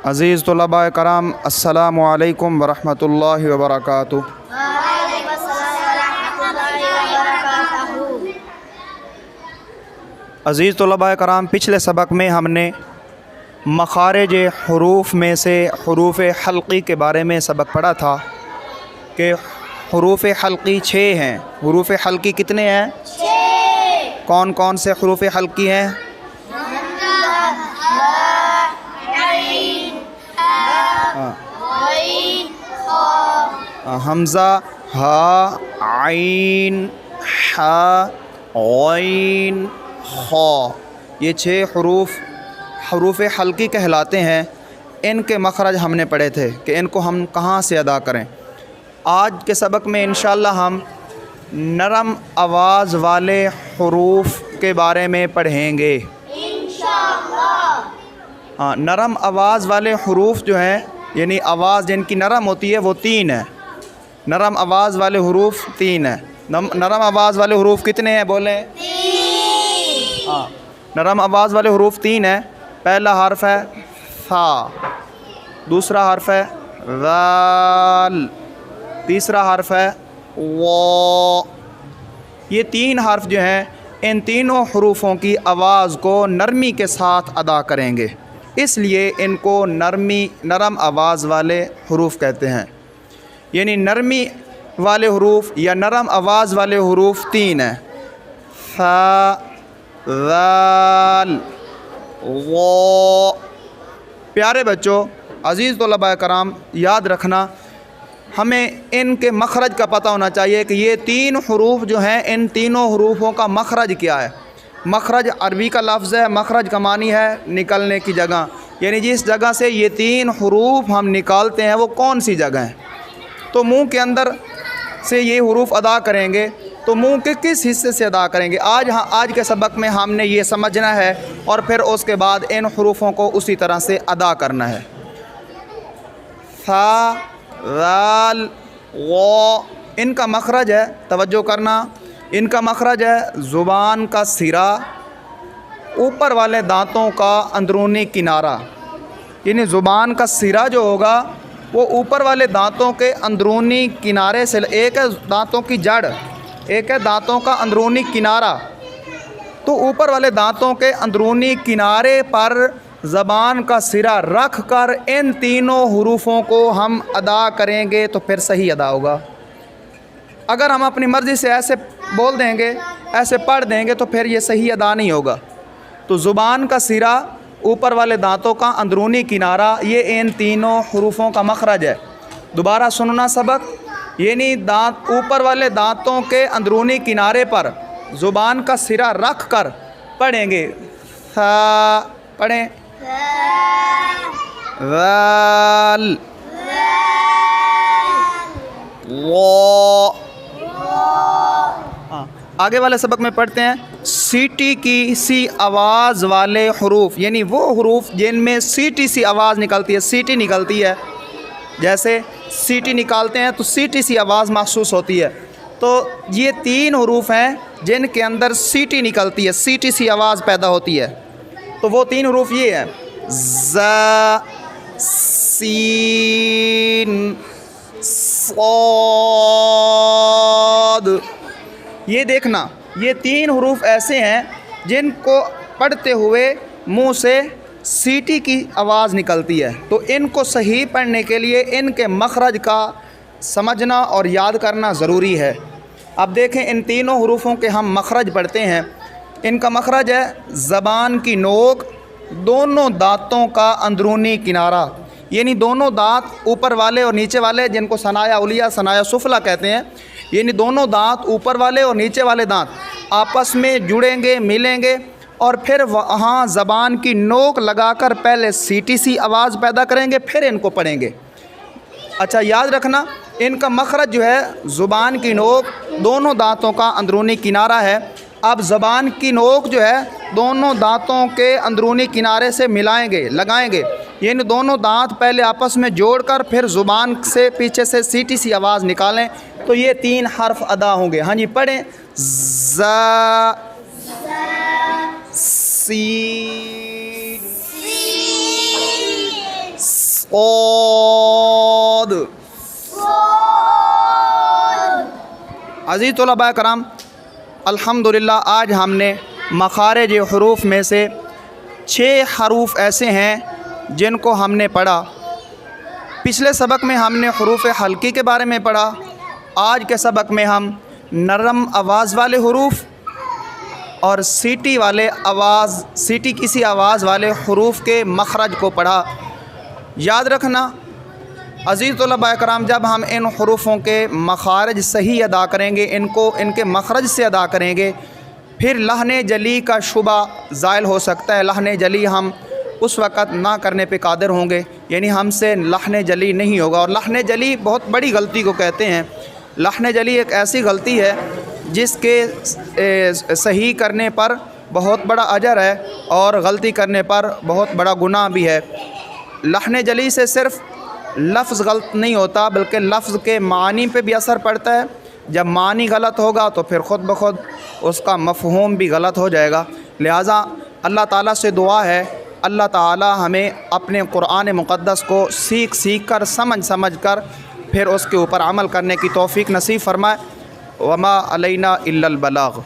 अज़ीज़ तलबा कराम अस्सलामु अलैकुम वरहमतुल्लाहि वबरकातुहू। अज़ीज़ तलबा कराम, पिछले सबक में हमने मखारिज हुरूफ में से हुरूफ हल्की के बारे में सबक पढ़ा था कि हुरूफ हल्की 6 हैं। हुरूफ हल्की कितने हैं? 6। कौन कौन से हुरूफ हल्की हैं? हमज़ा, हा, आइन, हा, गैन, खा, ये 6 हुरूफ हल्की कहलाते हैं। इनके मखरज हमने पढ़े थे कि इनको हम कहाँ से अदा करें। आज के सबक में इंशाअल्लाह हम नरम आवाज़ वाले हुरूफ के बारे में पढ़ेंगे इंशाअल्लाह। हाँ, नरम आवाज़ वाले हुरूफ जो हैं, यानी आवाज़ जिनकी नरम होती है, वो 3 है। नरम आवाज़ वाले हुरूफ 3 है। नरम आवाज़ वाले हुरूफ कितने हैं? बोलें। 3। हाँ, नरम आवाज़ वाले हुरूफ 3 है। पहला हर्फ है सा, दूसरा हर्फ है ज़ाल, तीसरा हर्फ है वो। ये 3 हर्फ जो हैं, इन तीनों हुरूफों की आवाज़ को नरमी के साथ अदा करेंगे, इसलिए इनको नरम आवाज़ वाले हुरूफ कहते हैं। यानी नरमी वाले हुरूफ या नरम आवाज़ वाले हुरूफ 3 हैं। सा, ज़ाल, वो। प्यारे बच्चों, अज़ीज़ तलबा कराम, याद रखना, हमें इनके मखरज का पता होना चाहिए कि ये 3 हुरूफ जो हैं, इन तीनों हुरूफों का मखरज क्या है। मखरज अरबी का लफ्ज़ है, मखरज का मानी है निकलने की जगह, यानी जिस जगह से ये 3 हुरूफ हम निकालते हैं वो कौन सी जगह है। तो मुंह के अंदर से ये हुरूफ अदा करेंगे, तो मुंह के किस हिस्से से अदा करेंगे। आज के सबक में हमने ये समझना है और फिर उसके बाद इन हुरूफों को उसी तरह से अदा करना है। सा, ज़ाल, वो, इनका मखरज है, तवज्जो करना, इनका मखरज है ज़ुबान का सिरा, ऊपर वाले दांतों का अंदरूनी किनारा। यानी ज़ुबान का सिरा जो होगा वो ऊपर वाले दांतों के अंदरूनी किनारे से, एक है दांतों की जड़, एक है दांतों का अंदरूनी किनारा। तो ऊपर वाले दांतों के अंदरूनी किनारे पर ज़बान का सिरा रख कर इन तीनों हुरूफों को हम अदा करेंगे तो फिर सही अदा होगा। अगर हम अपनी मर्ज़ी से ऐसे बोल देंगे, ऐसे पढ़ देंगे, तो फिर ये सही अदा नहीं होगा। तो ज़ुबान का सिरा, ऊपर वाले दांतों का अंदरूनी किनारा, ये इन तीनों हुरूफों का मखरज है। दोबारा सुनना सबक, यानी दांत, ऊपर वाले दांतों के अंदरूनी किनारे पर ज़ुबान का सिरा रख कर पढ़ेंगे। सा, पढ़ें। ज़ाल, वो। हाँ, आगे वाले सबक में पढ़ते हैं सीटी की सी आवाज़ वाले हुरूफ, यानी वो हुरूफ जिनमें सीटी सी आवाज़ निकलती है, सीटी निकलती है। जैसे सीटी निकालते हैं तो सीटी सी आवाज़ महसूस होती है। तो ये 3 हुरूफ हैं जिनके अंदर सीटी निकलती है, सीटी सी आवाज़ पैदा होती है। तो वो 3 हुरूफ ये हैं, ज़ा, सीन, सॉद। ये देखना, ये 3 हुरूफ ऐसे हैं जिनको पढ़ते हुए मुंह से सीटी की आवाज़ निकलती है। तो इनको सही पढ़ने के लिए इनके मखरज का समझना और याद करना ज़रूरी है। अब देखें, इन तीनों हुरूफों के हम मखरज पढ़ते हैं। इनका मखरज है ज़बान की नोक, दोनों दांतों का अंदरूनी किनारा, यानी दोनों दांत ऊपर वाले और नीचे वाले, जिनको सनाया उलिया, सनाया सुफला कहते हैं, यानी दोनों दांत, ऊपर वाले और नीचे वाले दांत आपस में जुड़ेंगे, मिलेंगे, और फिर वहाँ ज़बान की नोक लगाकर पहले सीटी सी आवाज़ पैदा करेंगे, फिर इनको पढ़ेंगे। अच्छा, याद रखना, इनका मखरज जो है ज़ुबान की नोक, दोनों दांतों का अंदरूनी किनारा है। अब ज़बान की नोक जो है दोनों दांतों के अंदरूनी किनारे से मिलाएंगे, लगाएंगे, यानी दोनों दांत पहले आपस में जोड़कर फिर ज़ुबान से पीछे से सीटी सी आवाज़ निकालें, तो ये 3 हर्फ अदा होंगे। हाँ जी, पढ़ें। ज़ा, सीन, صاد. عزیز طلباء کرام، الحمدللہ آج ہم نے مخارج حروف میں سے 6 حروف ایسے ہیں جن کو ہم نے پڑھا. پچھلے سبق میں ہم نے حروف حلقی کے بارے میں پڑھا. آج کے سبق میں ہم نرم آواز والے حروف اور سیٹی کسی آواز والے حروف کے مخرج کو پڑھا. یاد رکھنا عزیز طلباء کرام، جب ہم ان حروفوں کے مخارج صحیح ادا کریں گے، ان کے مخرج سے ادا کریں گے، پھر لحن جلی کا شبہ زائل ہو سکتا ہے. لحن جلی ہم اس وقت نہ کرنے پہ قادر ہوں گے، یعنی ہم سے لحن جلی نہیں ہوگا. اور لحن جلی بہت بڑی غلطی کو کہتے ہیں. لحن جلی ایک ایسی غلطی ہے جس کے صحیح کرنے پر بہت بڑا اجر ہے اور غلطی کرنے پر بہت بڑا گناہ بھی ہے. لحن جلی سے صرف لفظ غلط نہیں ہوتا بلکہ لفظ کے معنی پہ بھی اثر پڑتا ہے. جب معنی غلط ہوگا تو پھر خود بخود اس کا مفہوم بھی غلط ہو جائے گا. لہٰذا اللہ تعالیٰ سے دعا ہے اللہ تعالیٰ ہمیں اپنے قرآن مقدس کو سیکھ کر سمجھ کر پھر اس کے اوپر عمل کرنے کی توفیق نصیب فرمائے. وما علینا الا البلاغ.